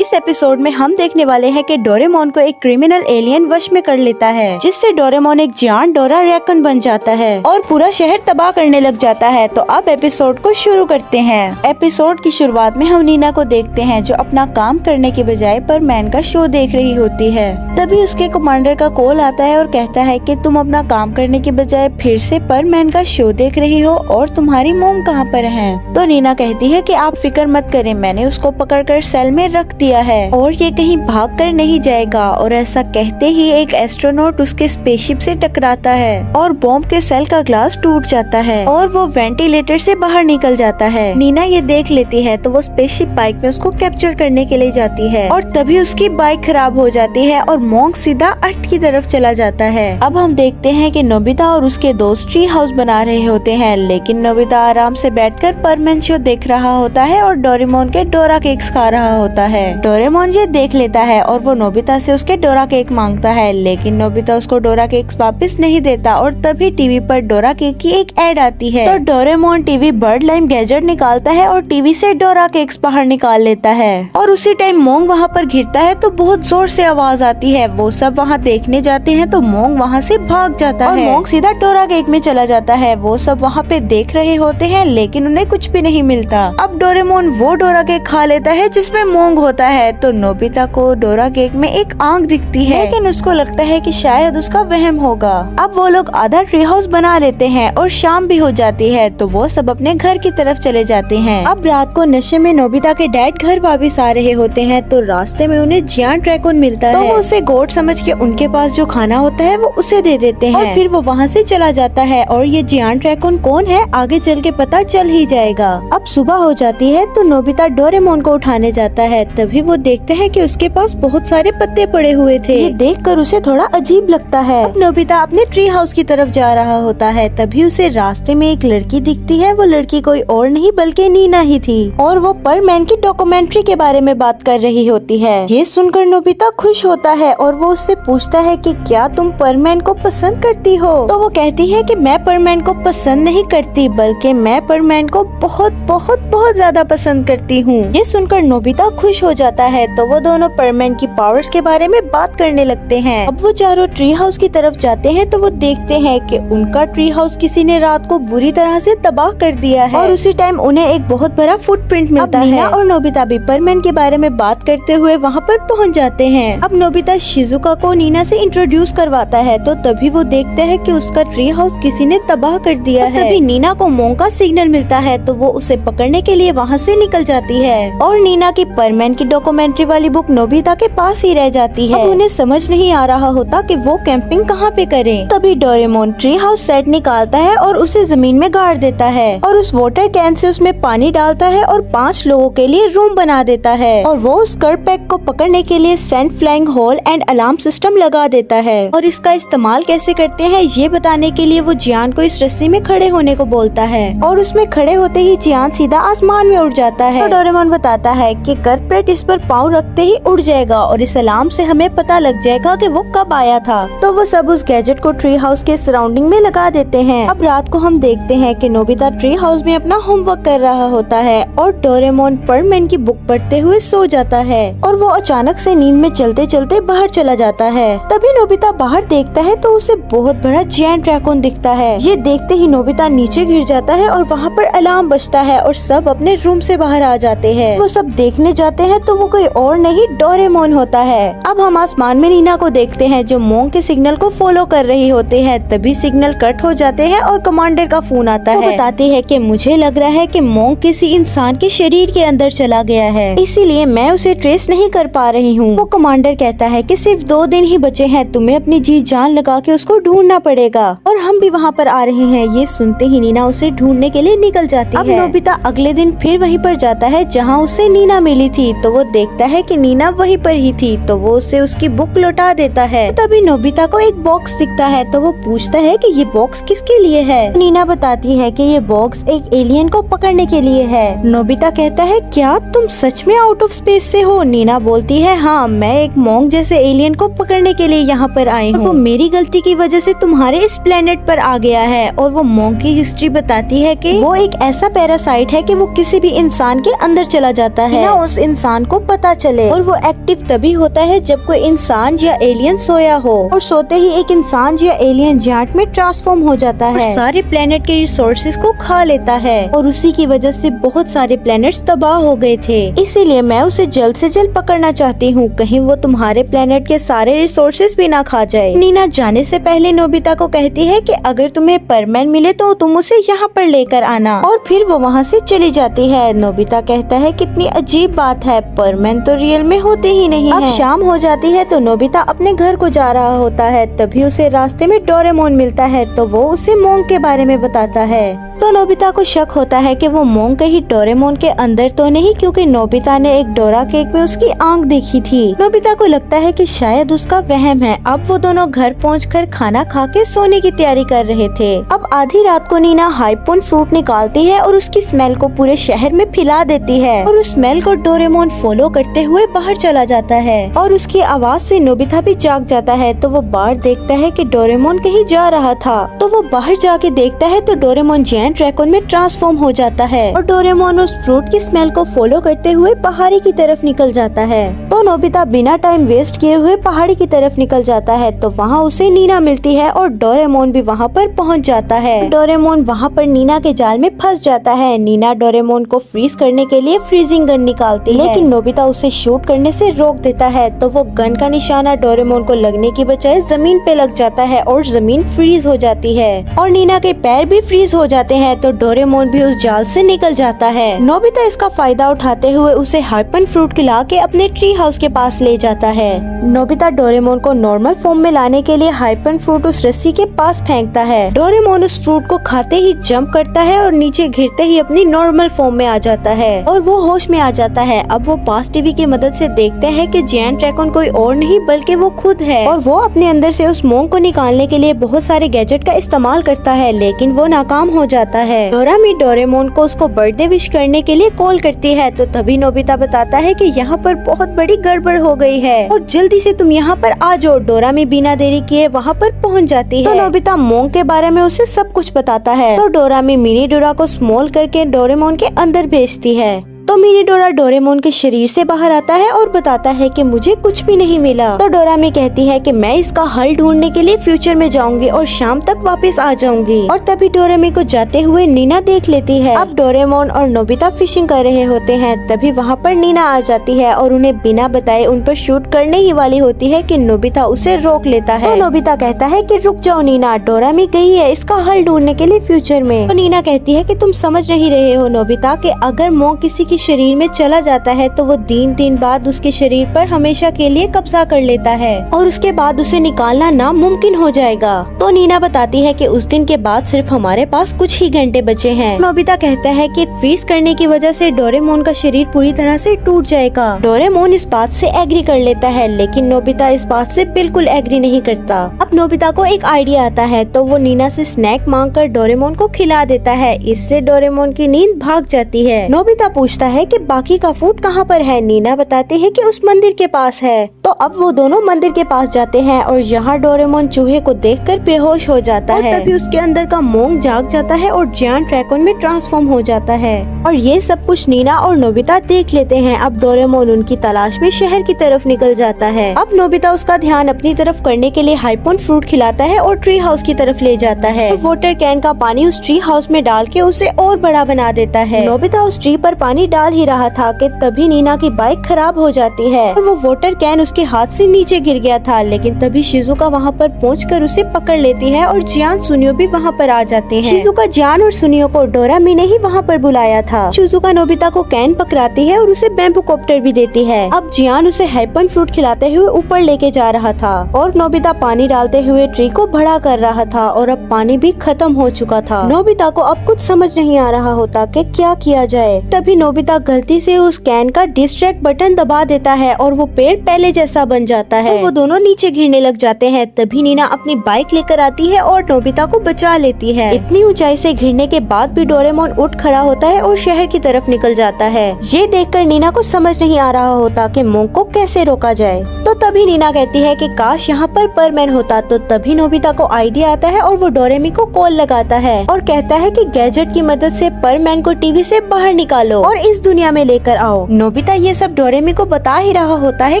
इस एपिसोड में हम देखने वाले हैं कि डोरेमोन को एक क्रिमिनल एलियन वश में कर लेता है, जिससे डोरेमोन एक जियांट डोरा रैकून बन जाता है और पूरा शहर तबाह करने लग जाता है। तो अब एपिसोड को शुरू करते हैं। एपिसोड की शुरुआत में हम नीना को देखते हैं, जो अपना काम करने के बजाय परमैन का शो देख रही होती है। तभी उसके कमांडर का कॉल आता है और कहता है कि तुम अपना काम करने के बजाय फिर से परमैन का शो देख रही हो और तुम्हारी मोम कहाँ पर है। तो नीना कहती है कि आप फिक्र मत करें, मैंने उसको पकड़कर सेल में रख दिया है और ये कहीं भाग कर नहीं जाएगा। और ऐसा कहते ही एक एस्ट्रोनॉट उसके स्पेसशिप से टकराता है और बॉम्ब के सेल का ग्लास टूट जाता है और वो वेंटिलेटर से बाहर निकल जाता है। नीना ये देख लेती है तो वो स्पेसशिप बाइक में उसको कैप्चर करने के लिए जाती है और तभी उसकी बाइक खराब हो जाती है और मोंग सीधा अर्थ की तरफ चला जाता है। अब हम देखते हैं कि नोबिता और उसके दोस्त ट्री हाउस बना रहे होते हैं, लेकिन नोबिता आराम से बैठकर परमैन शो देख रहा होता है और डोरेमोन के डोरा केक्स खा रहा होता है। डोरेमोन ये देख लेता है और वो नोबिता से उसके डोरा केक मांगता है, लेकिन नोबिता उसको डोरा केक्स वापस नहीं देता और तभी टीवी पर डोरा केक की एक एड आती है। तो Doraemon TV bird lime gadget निकालता है और टीवी से डोरा केक्स बाहर निकाल लेता है और उसी टाइम मोंग वहाँ पर गिरता है तो बहुत जोर से आवाज आती है। वो सब वहाँ देखने जाते हैं तो मोंग वहाँ से भाग जाता है और मोंग सीधा डोरा केक में चला जाता है। वो सब वहाँ पे देख रहे होते हैं लेकिन उन्हें कुछ भी नहीं मिलता। अब डोरेमोन वो डोरा केक खा लेता है जिसमें मोंग होता है। तो नोबिता को डोरा केक में एक आंख दिखती है, लेकिन उसको लगता है कि शायद उसका वहम होगा। अब वो लोग आधा ट्री हाउस बना लेते हैं और शाम भी हो जाती है तो वो सब अपने घर की तरफ चले जाते हैं। अब रात को नशे में नोबिता के डैड घर वापस आ रहे होते हैं तो रास्ते में उन्हें जियांट रैकून मिलता है। तो वो उसे गोट समझ के उनके पास जो खाना होता है वो उसे दे देते हैं और फिर वो वहाँ से चला जाता है। और ये जियांट रैकून कौन है आगे चल के पता चल ही जाएगा। अब सुबह हो जाती है तो नोबिता डोरेमोन को उठाने जाता है, तभी वो देखते हैं कि उसके पास बहुत सारे पत्ते पड़े हुए थे। ये देखकर उसे थोड़ा अजीब लगता है। अब नोबिता अपने ट्री हाउस की तरफ जा रहा होता है, तभी उसे रास्ते में एक लड़की दिखती है। वो लड़की कोई और नहीं बल्कि नीना ही थी और वो परमैन की डॉक्यूमेंट्री के बारे में बात कर रही होती है। ये सुनकर नोबिता खुश होता है और वो उससे पूछता है कि क्या तुम परमैन को पसंद करती हो। तो वो कहती है कि मैं परमैन को पसंद नहीं करती बल्कि मैं परमैन को बहुत बहुत बहुत ज्यादा पसंद करती हूँ। ये सुनकर नोबिता खुश हो जाता है तो वो दोनों परमैन की पावर्स के बारे में बात करने लगते हैं। अब वो चारों ट्री हाउस की तरफ जाते हैं तो वो देखते हैं कि उनका ट्री हाउस किसी ने रात को बुरी तरह से तबाह कर दिया है और उसी टाइम उन्हें एक बहुत बड़ा फुटप्रिंट मिलता है। नीना और नोबिता भी परमैन के बारे में बात करते हुए वहाँ पर पहुँच जाते हैं। अब नोबिता शिजुका को नीना से इंट्रोड्यूस करवाता है तो तभी वो देखता है कि उसका ट्री हाउस किसी ने तबाह कर दिया है। तभी नीना को मोंग का सिग्नल मिलता है तो वो उसे पकड़ने के लिए वहाँ से निकल जाती है और नीना की परमैन की डॉक्यूमेंट्री वाली बुक नोबिता के पास ही रह जाती है। अब उन्हें समझ नहीं आ रहा होता कि वो कैंपिंग कहाँ पे करें। तभी डोरेमोन ट्री हाउस सेट निकालता है और उसे जमीन में गाड़ देता है और उस वाटर कैन से उसमें पानी डालता है और 5 लोगों के लिए रूम बना देता है और वो उस कर्ड पैक को पकड़ने के लिए सेंट फ्लाइंग होल एंड अलार्म सिस्टम लगा देता है और इसका इस्तेमाल कैसे करते हैं ये बताने के लिए वो जियान को इस रस्सी में खड़े होने को बोलता है और उसमें खड़े होते ही जियान सीधा आसमान में उड़ जाता है। तो डोरेमोन बताता है कि कर्पेट इस पर पाँव रखते ही उड़ जाएगा और इस अलार्म से हमें पता लग जाएगा कि वो कब आया था। तो वो सब उस गैजेट को ट्री हाउस के सराउंडिंग में लगा देते हैं। अब रात को हम देखते हैं कि नोबिता ट्री हाउस में अपना होमवर्क कर रहा होता है और डोरेमोन परमैन की बुक पढ़ते हुए सो जाता है और वो अचानक से नींद में चलते चलते बाहर चला जाता है। तभी नोबिता बाहर देखता है तो उसे बहुत बड़ा जायंट रैकून दिखता है। ये देखते ही नोबिता नीचे गिर जाता है और वहाँ पर अलार्म बजता है और सब अपने रूम से बाहर आ जाते हैं। वो सब देखने जाते हैं तो वो कोई और नहीं डोरेमोन होता है। अब हम आसमान में नीना को देखते हैं जो मोंग के सिग्नल को फॉलो कर रही होते हैं। तभी सिग्नल कट हो जाते हैं और कमांडर का फोन आता है। बताती है कि मुझे लग रहा है कि मोंग किसी इंसान के शरीर के अंदर चला गया है, इसीलिए मैं उसे ट्रेस नहीं कर पा रही हूँ। वो कमांडर कहता है कि सिर्फ 2 दिन ही बचे हैं, तुम्हें अपनी जी जान लगा के उसको ढूंढना पड़ेगा और हम भी वहाँ पर आ रहे हैं। ये सुनते ही नीना उसे ढूंढने के लिए निकल जाती है। अब नोबिता अगले दिन फिर वहीं पर जाता है जहाँ उसे नीना मिली थी तो वो देखता है कि नीना वहीं पर ही थी तो वो उसे उसकी बुक लौटा देता है। तभी नोबिता को एक बॉक्स दिखता है तो वो पूछता है कि ये बॉक्स किसके लिए है। नीना बताती है कि ये बॉक्स एक एलियन को पकड़ने के लिए है। नोबिता कहता है क्या तुम सच में आउट ऑफ स्पेस से हो? नीना बोलती है हाँ, मैं एक मॉन्क जैसे एलियन को पकड़ने के लिए यहाँ पर आई हूँ। वो मेरी गलती की वजह से तुम्हारे इस प्लेनेट पर आ गया है। और वो मॉन्क की हिस्ट्री बताती है कि वो एक ऐसा पैरासाइट है कि वो किसी भी इंसान के अंदर चला जाता है ना उस इंसान को पता चले। और वो एक्टिव तभी होता है जब कोई इंसान या एलियन सोया हो, और सोते ही एक इंसान या एलियन जाट में ट्रांसफॉर्म हो जाता है, सारे प्लेनेट के रिसोर्सेज को खा लेता है। और उसी की वजह से बहुत सारे प्लेनेट्स तबाह हो गए थे। इसीलिए मैं उसे जल्द से जल्द पकड़ना चाहती हूँ, कहीं वो तुम्हारे प्लेनेट के सारे रिसोर्सेज भी ना खा जाए। नीना जाने से पहले नोबिता को कहती है कि अगर तुम्हें परमैन मिले तो तुम उसे यहाँ पर लेकर आना। और फिर वो वहाँ से चली जाती है। नोबिता कहता है कितनी अजीब बात है, परमैन तो रियल में होते ही नहीं है। अब शाम हो जाती है तो नोबिता अपने घर को जा रहा होता है, तभी उसे रास्ते में डोरेमोन मिलता है तो वो उसे मॉन्क के बारे में बताता है। तो नोबिता को शक होता है कि वो मॉन्क कहीं डोरेमोन के अंदर तो नहीं, क्योंकि नोबिता ने एक डोरा केक में उसकी आंख देखी थी। नोबिता को लगता है कि शायद उसका वहम है। अब वो दोनों घर पहुंचकर खाना खा के सोने की तैयारी कर रहे थे। अब आधी रात को नीना हाइपोन फ्रूट निकालती है और उसकी स्मेल को पूरे शहर में फैला देती है। और उस स्मेल को डोरेमोन फॉलो करते हुए बाहर चला जाता है और उसकी आवाज से नोबिता भी जाग जाता है। तो वो बाहर देखता है कि डोरेमोन कहीं जा रहा था। तो वो बाहर जाके देखता है तो डोरेमोन जायंट रैकून में ट्रांसफॉर्म हो जाता है और डोरेमोन उस फ्रूट की स्मेल को फॉलो करते हुए पहाड़ी की तरफ निकल जाता है। तो नोबिता बिना टाइम वेस्ट किए हुए पहाड़ी की तरफ निकल जाता है। तो वहाँ उसे नीना मिलती है और डोरेमोन भी वहाँ पर पहुँच जाता है। डोरेमोन वहाँ पर नीना के जाल में फंस जाता है। नीना डोरेमोन को फ्रीज करने के लिए फ्रीजिंग गन निकालती है, लेकिन नोबिता उसे शूट करने से रोक देता है। तो वो गन का निशाना डोरेमोन को लगने की बजाय जमीन पे लग जाता है और जमीन फ्रीज हो जाती है और नीना के पैर भी फ्रीज हो जाते हैं। तो डोरेमोन भी उस जाल से निकल जाता है। नोबिता इसका फायदा उठाते हुए उसे हाइपन फ्रूट खिला के अपने ट्री हाउस के पास ले जाता है। नोबिता डोरेमोन को नॉर्मल फॉर्म में लाने के लिए हाइपन फ्रूट उस रस्सी के पास फेंकता है। डोरेमोन उस फ्रूट को खाते ही जंप करता है और नीचे गिरते ही अपनी नॉर्मल फॉर्म में आ जाता है और वो होश में आ जाता है। अब वो पास टीवी की मदद से देखते हैं कि जायंट रैकून कोई और नहीं बल्कि वो खुद है और वो अपने अंदर से उस मॉन्क को निकालने के लिए बहुत सारे गैजेट का इस्तेमाल करता है, लेकिन वो नाकाम हो जाता है। डोरामी डोरेमोन को उसको बर्थडे विश करने के लिए कॉल करती है। तो तभी नोबिता बताता है कि यहाँ पर बहुत बड़ी गड़बड़ हो गई है और जल्दी से तुम यहाँ पर आ जाओ। डोरामी बिना देरी किए वहाँ पर पहुँच जाती है। तो नोबिता मॉन्क के बारे में उसे सब कुछ बताता है। तो डोरामी मिनी डोरा को स्मॉल करके डोरेमोन के अंदर भेजती है। तो मिनी डोरा डोरेमोन के शरीर से बाहर आता है और बताता है कि मुझे कुछ भी नहीं मिला। तो डोरामी कहती है कि मैं इसका हल ढूंढने के लिए फ्यूचर में जाऊंगी और शाम तक वापस आ जाऊंगी। और तभी डोरामी को जाते हुए नीना देख लेती है। अब डोरेमोन और नोबिता फिशिंग कर रहे होते हैं, तभी वहाँ पर नीना आ जाती है और उन्हें बिना बताए उन पर शूट करने ही वाली होती है कि नोबिता उसे रोक लेता है। तो नोबिता कहता है कि रुक जाओ नीना, डोरामी गई है इसका हल ढूंढने के लिए फ्यूचर में। तो नीना कहती है कि तुम समझ नहीं रहे हो नोबिता कि अगर मॉन्क किसी की शरीर में चला जाता है तो वो दिन बाद उसके शरीर पर हमेशा के लिए कब्जा कर लेता है और उसके बाद उसे निकालना नामुमकिन हो जाएगा। तो नीना बताती है कि उस दिन के बाद सिर्फ हमारे पास कुछ ही घंटे बचे हैं। नोबिता कहता है कि फ्रीज करने की वजह से डोरेमोन का शरीर पूरी तरह से टूट जाएगा। डोरेमोन इस बात से एग्री कर लेता है, लेकिन नोबिता इस बात से बिल्कुल एग्री नहीं करता। अब नोबिता को एक आइडिया आता है तो वो नीना से स्नैक मांगकर डोरेमोन को खिला देता है। इससे डोरेमोन की नींद भाग जाती है। नोबिता पूछता है कि बाकी का फूड कहाँ पर है। नीना बताती है कि उस मंदिर के पास है। तो अब वो दोनों मंदिर के पास जाते हैं और यहाँ डोरेमोन चूहे को देखकर बेहोश हो जाता है। तभी उसके अंदर का मॉन्क जाग जाता है और जायंट रैकून में ट्रांसफॉर्म हो जाता है और ये सब कुछ नीना और नोबिता देख लेते हैं। अब डोरेमोन उनकी तलाश में शहर की तरफ निकल जाता है। अब नोबिता उसका ध्यान अपनी तरफ करने के लिए हाइपोन फ्रूट खिलाता है और ट्री हाउस की तरफ ले जाता है। तो वाटर कैन का पानी उस ट्री हाउस में डाल के उसे और बड़ा बना देता है। नोबिता उस ट्री पर पानी डाल ही रहा था कि तभी नीना की बाइक खराब हो जाती है और वो वाटर कैन उसके हाथ से नीचे गिर गया था, लेकिन तभी शिजुका वहाँ पर पहुंचकर उसे पकड़ लेती है और जियान सुनियो भी वहाँ पर आ जाते हैं। शिजुका जियान और सुनियो को डोरामी ने ही वहाँ पर बुलाया था। शिजुका नोबिता को कैन पकड़ाती है और उसे बैम्बू कॉप्टर भी देती है। अब जियान उसे हाइपन फ्रूट खिलाते हुए ऊपर लेके जा रहा था और नोबिता पानी डालते हुए ट्री को बड़ा कर रहा था और अब पानी भी खत्म हो चुका था। नोबिता को अब कुछ समझ नहीं आ रहा होता कि क्या किया जाए। तभी नोबिता गलती से उस कैन का डिस्ट्रैक्ट बटन दबा देता है और वो पेड़ पहले जैसा जैसा बन जाता है और वो दोनों नीचे गिरने लग जाते हैं। तभी नीना अपनी बाइक लेकर आती है और नोबिता को बचा लेती है। इतनी ऊंचाई से गिरने के बाद भी डोरेमोन उठ खड़ा होता है और शहर की तरफ निकल जाता है। ये देखकर नीना को समझ नहीं आ रहा होता कि मोंक को कैसे रोका जाए। तो तभी नीना कहती है कि काश यहाँ पर परमैन होता। तो तभी नोबिता को आइडिया आता है और वो डोरेमी को कॉल लगाता है और कहता है कि गैजेट की मदद से परमैन को टीवी से बाहर निकालो और इस दुनिया में लेकर आओ। नोबिता ये सब डोरेमी को बता ही रहा होता है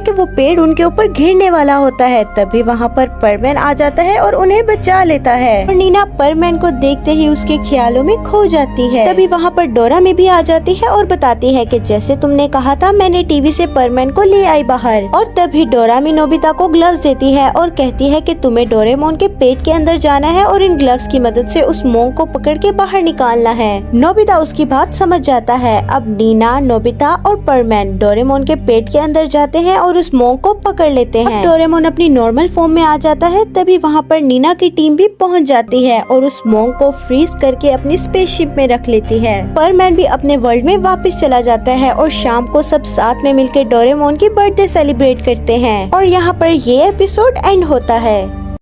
कि वो पेड़ उनके ऊपर गिरने वाला होता है। तभी वहाँ पर परमैन आ जाता है और उन्हें बचा लेता है और नीना परमैन को देखते ही उसके ख्यालों में खो जाती है। तभी वहाँ पर डोरामी भी आ जाती है और बताती है कि जैसे तुमने कहा था मैंने टीवी से परमैन को ले आई बाहर। और तभी डोरामी नोबिता को ग्लव्स देती है और कहती है कि तुम्हें डोरेमोन के पेट के अंदर जाना है और इन ग्लव्स की मदद से उस मोंक को पकड़ के बाहर निकालना है। नोबिता उसकी बात समझ जाता है। अब नीना, नोबिता और परमैन डोरेमोन के पेट के अंदर जाते हैं और उस मोंक को पकड़ लेते हैं। डोरेमोन अपनी नॉर्मल फॉर्म में आ जाता है। तभी वहाँ पर नीना की टीम भी पहुँच जाती है और उस मोंक को फ्रीज करके अपनी स्पेसशिप में रख लेती है। परमैन भी अपने वर्ल्ड में वापस चला जाता है और शाम को सब साथ में मिलकर डोरेमोन की बर्थडे सेलिब्रेट करते हैं और यहाँ पर ये एपिसोड एंड होता है।